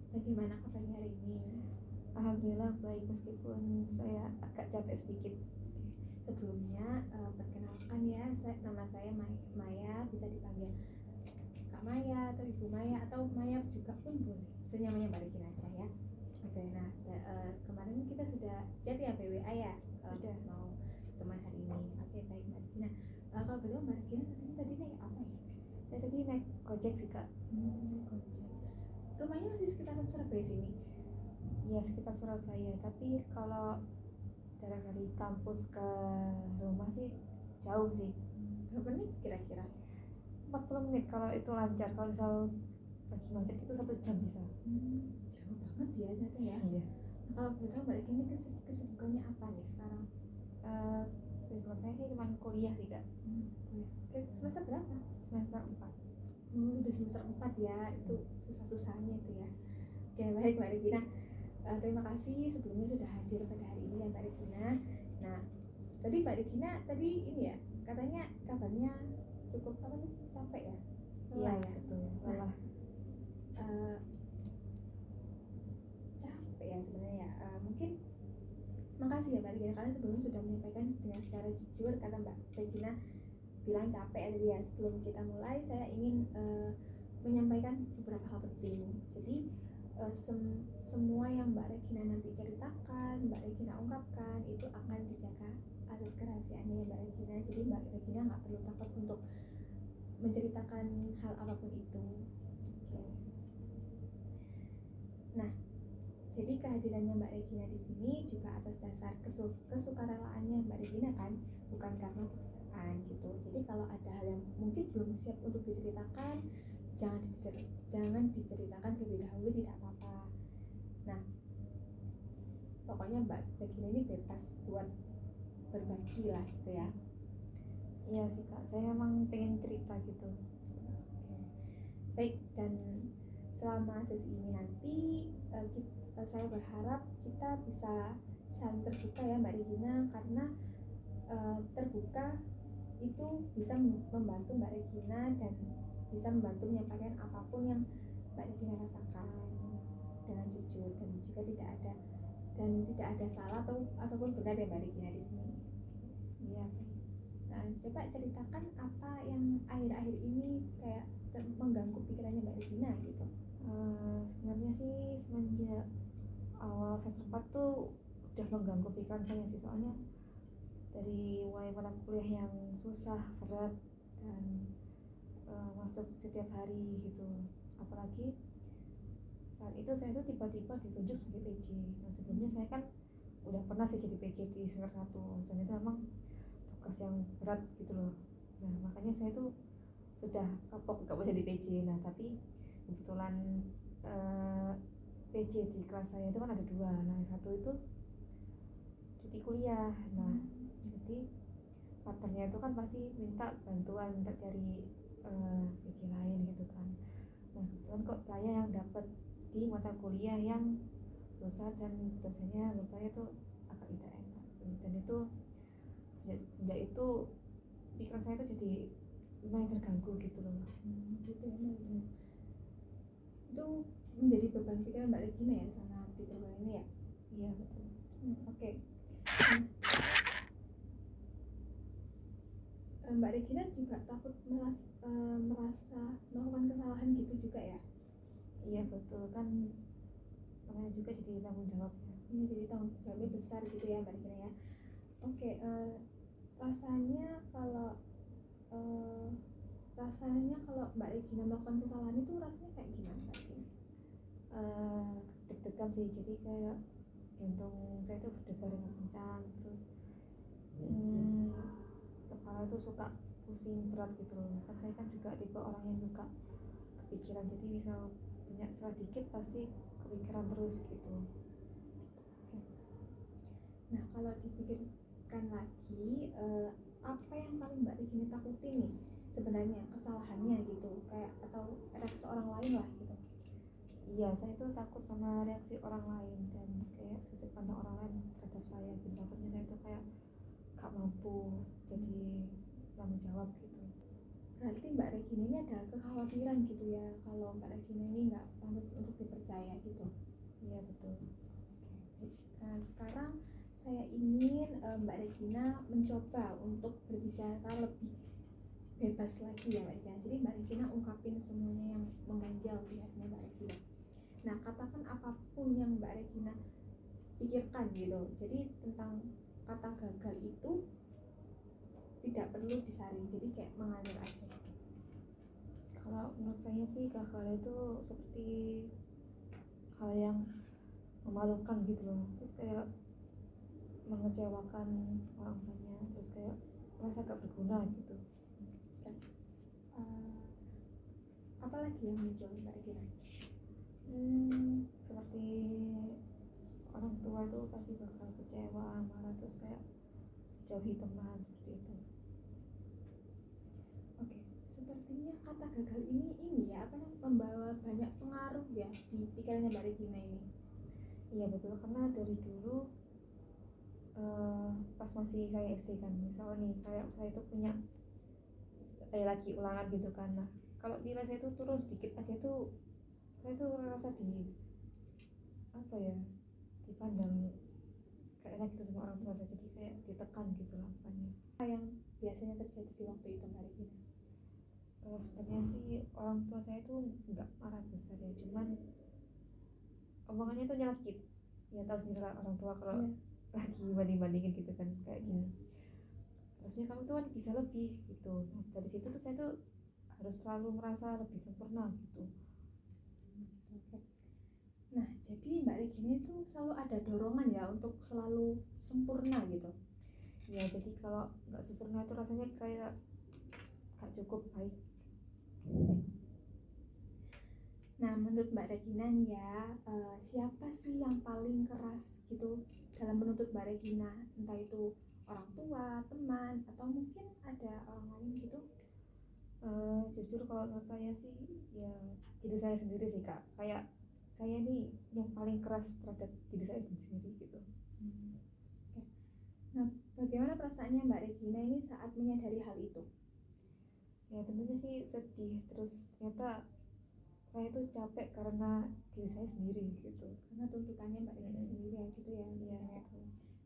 Bagaimana kabarnya hari ini? Alhamdulillah baik meskipun saya agak capek sedikit. Sebelumnya perkenalkan ya, nama saya Maya, bisa dipanggil Kak Maya atau Ibu Maya atau Maya juga pun boleh. Senyamannya Mbak Regina aja ya. Oke, nah kemarin kita sudah chat ya PWA ya, Sudah. mau teman hari ini. Oke, baik Mbak Regina. Kalau betul Mbak Regina kesini tadi naik apa ya? Saya tadi naik Gojek sih kak. Naik Gojek. Rumahnya masih sekitaran Surabaya sini? Iya sekitar Surabaya. Tapi kalau jarak dari kampus ke rumah sih jauh sih. Berapa menit kira-kira? 40 menit kalau itu lancar. Kalau misal lagi macet itu 1 jam bisa. Jauh banget ya ternyata ya. Iya. Kalau boleh tahu Mbak Regina kesibukannya apa nih sekarang? Kesibukan saya sih cuma kuliah sih kak. Semester berapa? Semester 4. Udah semester 4 ya, itu susah-susahnya itu ya. Oke, baik Mbak Regina. Terima kasih sebelumnya sudah hadir pada hari ini ya Mbak Regina. Nah, tadi Mbak Regina tadi ini ya, katanya kabarnya cukup apa nih, capek ya? Iya Ya. betul. Nah, capek ya sebenarnya ya. Mungkin makasih ya Mbak Regina karena sebelumnya sudah menyampaikan dengan secara jujur karena Mbak Regina bilang capek tadi ya. Sebelum kita mulai saya ingin menyampaikan beberapa hal penting. Jadi semua yang Mbak Regina nanti ceritakan, Mbak Regina ungkapkan itu akan dijaga atas kerahasiaannya ya Mbak Regina. Jadi Mbak Regina nggak perlu takut untuk menceritakan hal apapun itu. Oke. Nah, jadi kehadirannya Mbak Regina di sini juga atas dasar kesukarelaannya Mbak Regina kan, bukan karena paksaan gitu. Jadi kalau ada hal yang mungkin belum siap untuk diceritakan, jangan diceritakan terlebih dahulu, tidak apa-apa. Nah, pokoknya Mbak Regina ini bebas buat berbagi lah gitu ya. Iya sih kak, saya memang pengen cerita gitu. Baik, dan selama sesi ini nanti saya berharap kita bisa saling terbuka ya Mbak Regina, karena terbuka itu bisa membantu Mbak Regina dan bisa membantu menyampaikan apapun yang Mbak Regina rasakan dengan jujur dan juga tidak ada salah ataupun benar ya Mbak Regina di sini. Iya. Nah, coba ceritakan apa yang akhir-akhir ini kayak mengganggu pikirannya Mbak Regina gitu. Sebenarnya sih semenjak awal semester 4 tuh udah mengganggu pikiran saya sih, soalnya dari mulai mata kuliah yang susah, berat, dan masuk setiap hari gitu. Apalagi saat itu saya tuh tiba-tiba ditunjuk sebagai PJ. Nah sebelumnya saya kan udah pernah sih jadi PJ di semester 1, dan itu memang tugas yang berat gitu loh. Nah makanya saya tuh sudah kapok gak mau jadi PJ. Nah tapi kebetulan PJ di kelas saya itu kan ada 2. Nah yang satu itu cuti kuliah. Nah jadi partnernya itu kan pasti minta bantuan, minta cari PJ lain gitu kan. Nah kebetulan kok saya yang dapat di mata kuliah yang susah dan dosennya menurut saya tuh agak tidak enak, dan itu sejak itu pikiran saya tuh jadi lumayan terganggu gitu loh. Gitu ya Mbak Regina. Itu menjadi beban pikiran Mbak Regina ya sama di program ini ya? Iya betul. Oke. Mbak Regina juga takut merasa melakukan kesalahan gitu juga ya? Iya betul, kan namanya juga jadi tanggung jawab ya. Ini jadi tanggung jawabnya besar gitu ya Mbak Regina ya. Oke, rasanya kalau Mbak Regina melakukan kesalahan itu rasanya kayak gimana Mbak Regina? Deg-degan sih, jadi kayak jantung saya tuh berdebar dengan kencang, terus kepala itu suka pusing berat gitu loh. Kan saya kan juga tipe orang yang suka kepikiran, jadi misal punya salah dikit pasti kepikiran terus gitu. Nah kalau dipikirkan lagi, apa yang paling Mbak Regina takutin nih sebenarnya, kesalahannya gitu, kayak atau reaksi orang lain lah gitu? Iya, saya tuh takut sama reaksi orang lain dan kayak sudut pandang orang lain terhadap saya gitu. Takutnya saya tuh kayak gak mampu jadi tanggung jawab gitu. berarti Mbak Regina ini ada kekhawatiran gitu ya kalau Mbak Regina ini nggak pantas untuk dipercaya gitu. Iya betul. Nah sekarang saya ingin Mbak Regina mencoba untuk berbicara lebih bebas lagi ya Mbak Regina. Jadi Mbak Regina ungkapin semuanya yang mengganjal di hatinya Mbak Regina. Nah katakan apapun yang Mbak Regina pikirkan gitu. Jadi tentang kata gagal itu tidak perlu disaring, jadi kayak mengalir aja. Kalau menurut saya sih gagal itu seperti hal yang memalukan gitu loh, terus kayak mengecewakan orang banyak, terus kayak merasa gak berguna gitu. Apalagi yang muncul Mbak Regina? Seperti orang tua itu pasti bakal kecewa, marah, terus kayak jauhi teman seperti itu. Oke, sepertinya kata gagal ini ya apa namanya membawa banyak pengaruh ya di pikirannya Mbak Regina ini. Iya betul, karena dari dulu pas masih saya SD kan, misalnya nih kayak saya itu punya lagi ulangan gitu kan, nah kalau nilai saya itu turun sedikit aja itu saya tuh ngerasa di apa ya, dipandang kayak enak gitu sama orang tua saya, jadi kayak ditekan gitu lah bukannya. Apa yang biasanya terjadi di waktu itu Mbak Regina? Sebenarnya sih orang tua saya tuh nggak marah besar ya, cuman omongannya tuh nyelekit. Ya tahu sendiri lah orang tua kalau lagi banding-bandingin gitu kan, kayak gini harusnya kamu tuh kan bisa lebih gitu. Nah dari situ tuh saya tuh harus selalu merasa lebih sempurna gitu. Nah jadi Mbak Regina itu selalu ada dorongan ya untuk selalu sempurna gitu. Ya jadi kalau nggak sempurna itu rasanya kayak gak cukup baik. Nah menurut Mbak Regina nih ya, siapa sih yang paling keras gitu dalam menuntut Mbak Regina, entah itu orang tua, teman, atau mungkin ada orang lain gitu? Jujur kalau menurut saya sih ya diri saya sendiri sih kak, kayak saya nih yang paling keras terhadap diri saya sendiri gitu. Okay. Nah bagaimana perasaannya Mbak Regina ini saat menyadari hal itu? Ya tentunya sih sedih, terus ternyata saya tuh capek karena diri saya sendiri gitu, karena tuntutannya Mbak Regina sendiri ya gitu ya. Iya.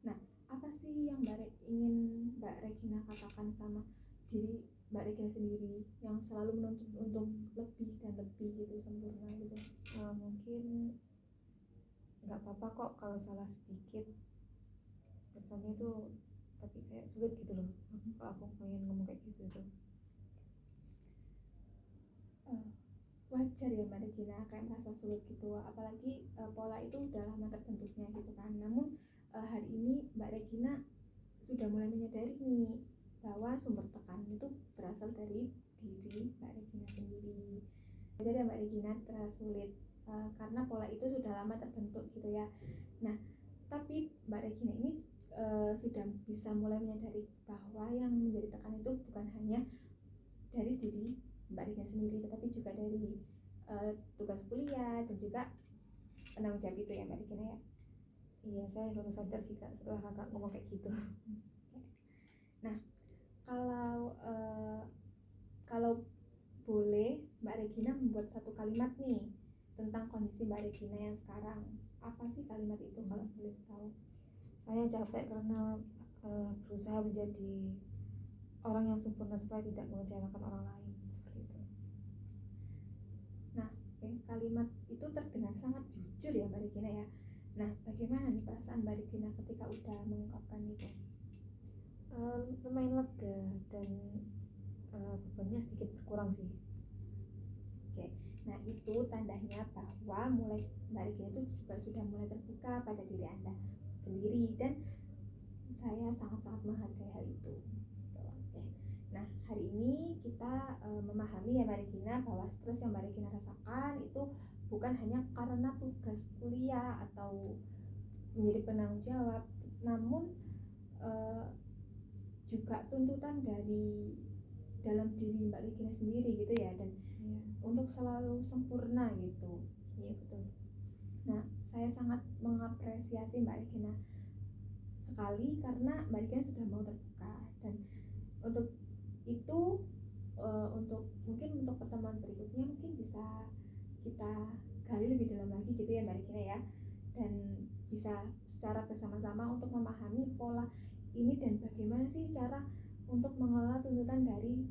Nah apa sih yang ingin Mbak Regina katakan sama diri Mbak Regina sendiri yang selalu menuntut untuk lebih dan lebih gitu, sempurna gitu? Mungkin nggak apa-apa kok kalau salah sedikit, rasanya itu tapi kayak sulit gitu loh kalau aku pengen ngomong kayak gitu tuh. Wajar ya Mbak Regina kayak merasa sulit gitu, apalagi pola itu udah lama terbentuknya gitu kan. Namun hari ini Mbak Regina sudah mulai menyadari nih bahwa sumber tekanan itu berasal dari diri Mbak Regina sendiri. Wajar ya Mbak Regina terasa sulit karena pola itu sudah lama terbentuk gitu ya. Nah tapi Mbak Regina ini sudah bisa mulai menyadari bahwa yang menjadi tekanan itu bukan hanya dari diri Mbak Regina sendiri, tetapi juga dari tugas kuliah dan juga penanggung jawab itu ya Mbak Regina ya. Iya saya baru sadar sih kak setelah kakak ngomong kayak gitu. Nah kalau boleh Mbak Regina membuat satu kalimat nih tentang kondisi Mbak Regina yang sekarang, apa sih kalimat itu kalau boleh tahu? Saya capek karena berusaha menjadi orang yang sempurna supaya tidak mengecewakan orang lain, seperti itu. Nah kalimat itu terdengar sangat jujur ya Mbak Regina ya. Nah bagaimana nih perasaan Mbak Regina ketika udah mengungkapkan itu? Lumayan lega dan bebannya sedikit berkurang sih. Oke, nah itu tandanya bahwa mulai Mbak Regina itu juga sudah mulai terbuka pada diri Anda sendiri, dan saya sangat-sangat menghargai hal itu. Oke. Nah hari ini kita memahami ya Mbak Regina bahwa stres yang Mbak Regina rasakan itu bukan hanya karena tugas kuliah atau menjadi penanggung jawab, namun juga tuntutan dari dalam diri Mbak Regina sendiri gitu ya, dan untuk selalu sempurna gitu. Iya betul. Nah saya sangat mengapresiasi Mbak Regina sekali karena Mbak Regina sudah mau terbuka, dan untuk itu untuk mungkin untuk pertemuan berikutnya mungkin bisa kita gali lebih dalam lagi gitu ya Mbak Regina ya, dan bisa secara bersama-sama untuk memahami pola ini dan bagaimana sih cara untuk mengelola tuntutan dari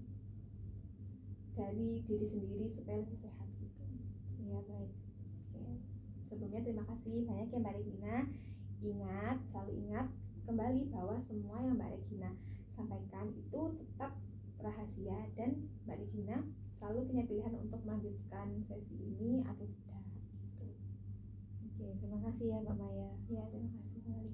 diri sendiri supaya lebih sehat gitu. Ya baik. Oke. Sebelumnya terima kasih banyak ya Mbak Regina. Selalu ingat kembali bahwa semua yang Mbak Regina sampaikan itu tetap rahasia dan Mbak Regina selalu punya pilihan untuk melanjutkan sesi ini atau tidak gitu. Oke, terima kasih ya Mbak Maya. Ya, terima kasih.